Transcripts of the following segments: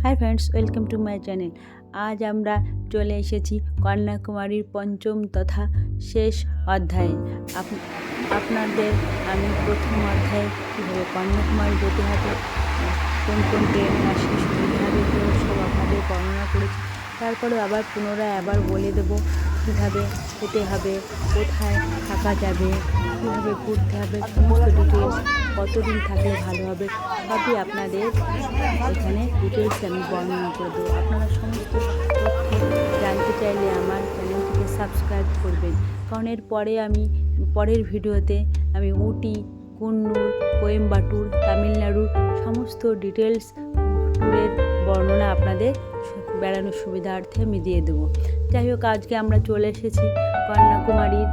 Hi friends, welcome to my channel. আজ আমরা চলে এসেছি কন্যাকুমারীর পঞ্চম তথা শেষ অধ্যায়ে। আপনাদের আমি প্রথম অধ্যায়ে কীভাবে কন্যাকুমারী যেতে হবে, কোন কোন ট্রেন আসলে সুবিধা হবে, সব আপনাদের বর্ণনা করেছি। তারপরে আবার পুনরায় বলে দেবো কীভাবে যেতে হবে, কোথায় থাকা যাবে, কীভাবে ঘুরতে হবে, সমস্ত ডিটেলস, কতদিন থাকলে ভালো হবে, সবই আপনাদের এখানে ডিটেলসে আমি বর্ণনা করে দেবো। আপনারা সমস্ত তথ্য জানতে চাইলে আমার চ্যানেলটিকে সাবস্ক্রাইব করবেন, কারণ আমি পরের ভিডিওতে আমি উটি, কুন্নুর, কোয়েম্বাটুর, তামিলনাড়ুর সমস্ত ডিটেলস ট্যুরের বর্ণনা আপনাদের বেড়ানোর সুবিধার্থে আমি দিয়ে দেবো। যাই হোক, আজকে আমরা চলে এসেছি কন্যাকুমারীর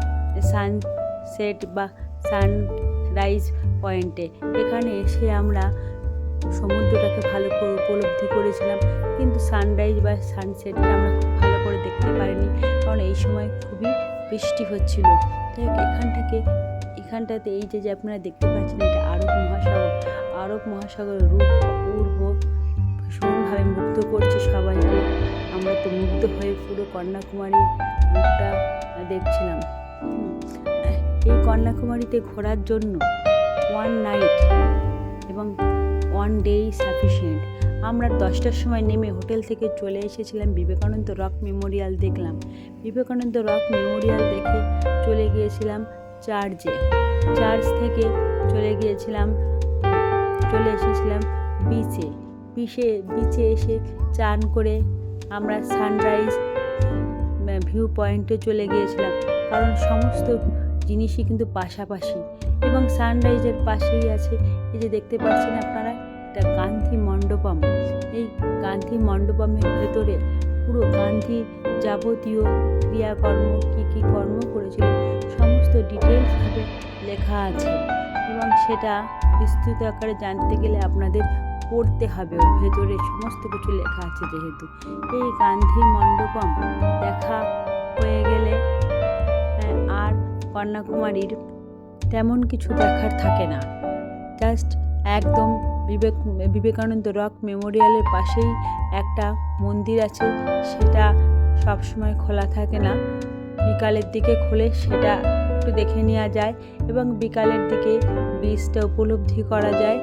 সানসেট বা সানরাইজ পয়েন্টে। এখানে এসে আমরা সমুদ্রটাকে ভালো করে উপলব্ধি করেছিলাম, কিন্তু সানরাইজ বা সানসেটটা আমরা খুব ভালো করে দেখতে পারিনি, কারণ এই সময় খুবই বৃষ্টি হচ্ছিল। যাই হোক, এখানটাতে এই যে আপনারা দেখতে পাচ্ছেন, এটা আরব মহাসাগরের রূপ অপূর্ব, ভীষণভাবে মুগ্ধ করছে সবাইকে। আমরা তো মুগ্ধ হয়ে পুরো কন্যাকুমারী রূপটা দেখছিলাম। এই কন্যাকুমারীতে ঘোরার জন্য 1 নাইট এবং 1 ডে সাফিসিয়েন্ট। আমরা 10টার সময় নেমে হোটেল থেকে চলে এসেছিলাম বিবেকানন্দ রক মেমোরিয়াল দেখলাম। বিবেকানন্দ রক মেমোরিয়াল দেখে চলে গিয়েছিলাম চার্চ থেকে চলে এসেছিলাম বিচে এসে চান করে আমরা সানরাইজ ভিউ পয়েন্টে চলে গিয়েছিলাম, কারণ সমস্ত জিনিসই কিন্তু পাশাপাশি। এবং সানরাইজের পাশেই আছে এই যে দেখতে পাচ্ছেন আপনারা, এটা গান্ধী মণ্ডপম। এই গান্ধী মণ্ডপমের ভেতরে পুরো গান্ধী যাবতীয় ক্রিয়াকর্ম, কী কর্ম করেছিল, সমস্ত ডিটেলসভাবে লেখা আছে। এবং সেটা বিস্তৃত আকারে জানতে গেলে আপনাদের পড়তে হবে, ওর ভেতরে সমস্ত কিছু লেখা আছে। যেহেতু এই গান্ধী মণ্ডপম দেখা হয়ে গেলে আর কন্যাকুমারীর তেমন কিছু দেখার থাকে না। জাস্ট একদম বিবেকানন্দ রক মেমোরিয়ালের পাশেই একটা মন্দির আছে, সেটা সবসময় খোলা থাকে না, বিকালের দিকে খোলে, সেটা একটু দেখে নেওয়া যায়। এবং বিকালের দিকে বীচটা উপলব্ধি করা যায়।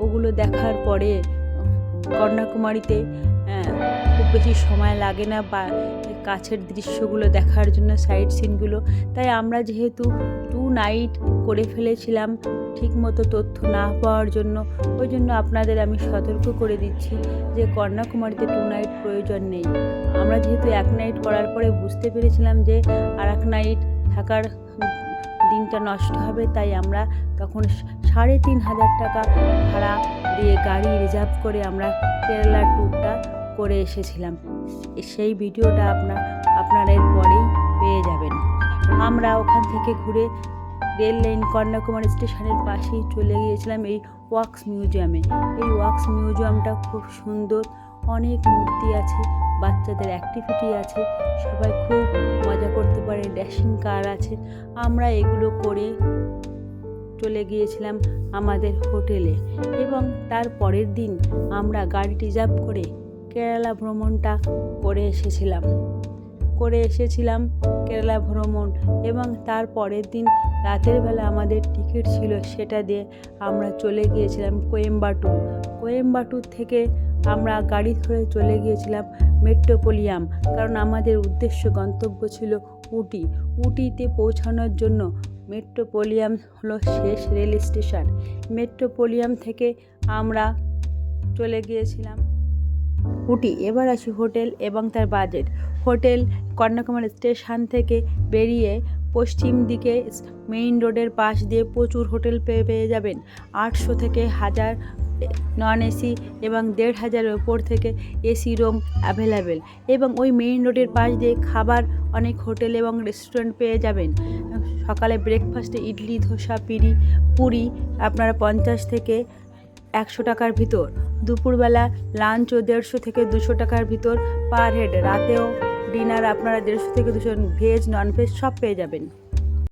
ওগুলো দেখার পরে কন্যাকুমারীতে খুব বেশি সময় লাগে না বা কাছের দৃশ্যগুলো দেখার জন্য, সাইট সিনগুলো। তাই আমরা যেহেতু 2 নাইট করে ফেলেছিলাম, ঠিকমতো তথ্য না পাওয়ার জন্য, ওই জন্য আপনাদের আমি সতর্ক করে দিচ্ছি যে কন্যাকুমারীতে 2 নাইট প্রয়োজন নেই। আমরা যেহেতু 1 নাইট করার পরে বুঝতে পেরেছিলাম যে আর 1 নাইট থাকার দিনটা নষ্ট হবে, তাই আমরা তখন 3,500 টাকা ভাড়া দিয়ে গাড়ি রিজার্ভ করে আমরা কেরালা ট্যুরটা করে এসেছিলাম। সেই ভিডিওটা আপনারা এর পরেই পেয়ে যাবেন। আমরা ওখান থেকে ঘুরে রেল লাইন কন্যাকুমারী স্টেশনের পাশেই চলে গিয়েছিলাম এই ওয়াক্স মিউজিয়ামে। এই ওয়াক্স মিউজিয়ামটা খুব সুন্দর, অনেক মূর্তি আছে, বাচ্চাদের অ্যাক্টিভিটি আছে, সবাই খুব মজা করতে পারে, ড্যাশিং কার আছে। আমরা এগুলো করে চলে গিয়েছিলাম আমাদের হোটেলে। এবং তার পরের দিন আমরা গাড়ি রিজার্ভ করে কেরালা ভ্রমণটা করে এসেছিলাম কেরালা ভ্রমণ। এবং তার পরের দিন রাতের বেলা আমাদের টিকিট ছিল, সেটা দিয়ে আমরা চলে গিয়েছিলাম কোয়েম্বাটুর থেকে আমরা গাড়ি ধরে চলে গিয়েছিলাম মেট্রোপলিয়াম, কারণ আমাদের গন্তব্য ছিল উটিতে পৌঁছানোর জন্য মেট্রোপলিয়াম হলো শেষ রেল স্টেশন। মেট্রোপলিয়াম থেকে আমরা চলে গিয়েছিলাম উটি। এবার আসি হোটেল এবং তার বাজেট। হোটেল কন্যাকুমারী স্টেশন থেকে বেরিয়ে পশ্চিম দিকে মেইন রোডের পাশ দিয়ে প্রচুর হোটেল পেয়ে যাবেন। 800 থেকে 1000 নন এসি এবং 1500 ওপর থেকে এসি রুম অ্যাভেলেবেল। এবং ওই মেইন রোডের পাশ দিয়ে খাবার অনেক হোটেল এবং রেস্টুরেন্ট পেয়ে যাবেন। সকালে ব্রেকফাস্টে ইডলি, ধোসা, পুরি আপনারা 50 থেকে 100 টাকার ভিতর। দুপুরবেলা লাঞ্চও 150 থেকে 200 টাকার ভিতর পার হেড। রাতেও ডিনার আপনারা 150 থেকে 200, ভেজ নন ভেজ সব পেয়ে যাবেন।